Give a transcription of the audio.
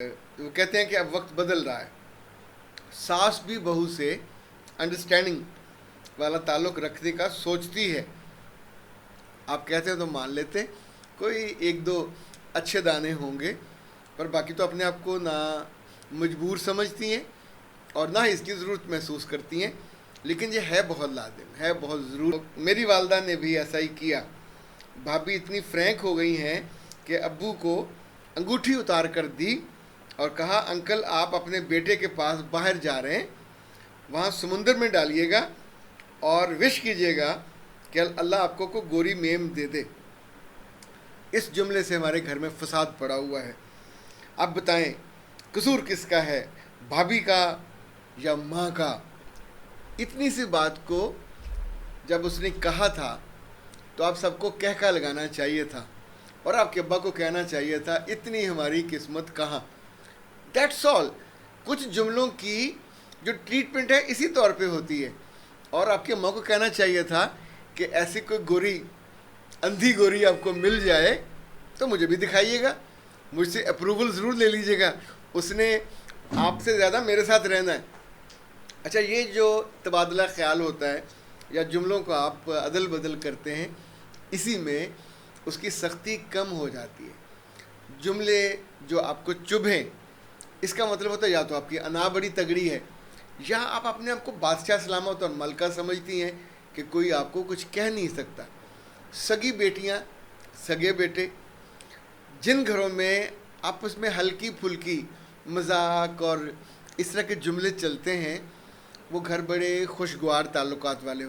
وہ کہتے ہیں کہ اب وقت بدل رہا ہے. ساس بھی بہو سے انڈرسٹینڈنگ والا تعلق رکھنے کا سوچتی ہے. آپ کہتے ہیں تو مان لیتے, کوئی ایک دو اچھے دانے ہوں گے, پر باقی تو اپنے آپ کو نہ مجبور سمجھتی ہیں اور نہ ہی اس کی ضرورت محسوس کرتی ہیں. لیکن یہ ہے بہت لازم, ہے بہت ضرور. میری والدہ نے بھی ایسا ہی کیا. بھابھی اتنی فرینک ہو گئی ہیں کہ ابو کو انگوٹھی اتار کر دی اور کہا, انکل آپ اپنے بیٹے کے پاس باہر جا رہے ہیں, وہاں سمندر میں ڈالیے گا اور وش کیجیے گا کہ اللہ آپ کو گوری میم دے دے. اس جملے سے ہمارے گھر میں فساد پڑا ہوا ہے. اب بتائیں قصور کس کا ہے, بھابھی کا یا ماں کا؟ اتنی سی بات کو جب اس نے کہا تھا تو آپ سب کو کہکا لگانا چاہیے تھا اور آپ کے ابا کو کہنا چاہیے تھا, اتنی ہماری قسمت کہاں. That's all. کچھ جملوں کی جو ٹریٹمنٹ ہے اسی طور پہ ہوتی ہے. اور آپ کے ماں کو کہنا چاہیے تھا کہ ایسی کوئی گوری, اندھی گوری آپ کو مل جائے تو مجھے بھی دکھائیے گا, مجھ سے اپروول ضرور لے لیجیے گا, اس نے آپ سے زیادہ میرے ساتھ رہنا ہے. اچھا, یہ جو تبادلہ خیال ہوتا ہے یا جملوں کو آپ عدل بدل کرتے ہیں, اسی میں اس کی سختی کم ہو جاتی ہے. جملے جو آپ کو چبھیں, اس کا مطلب ہوتا ہے یا تو آپ کی انا بڑی تگڑی ہے, یا آپ اپنے آپ کو بادشاہ سلامت اور ملکہ سمجھتی ہیں کہ کوئی آپ کو کچھ کہہ نہیں سکتا. سگی بیٹیاں, سگے بیٹے, جن گھروں میں آپس میں ہلکی پھلکی مذاق اور اس طرح کے جملے چلتے ہیں, وہ گھر بڑے خوشگوار تعلقات والے ہوتے ہیں.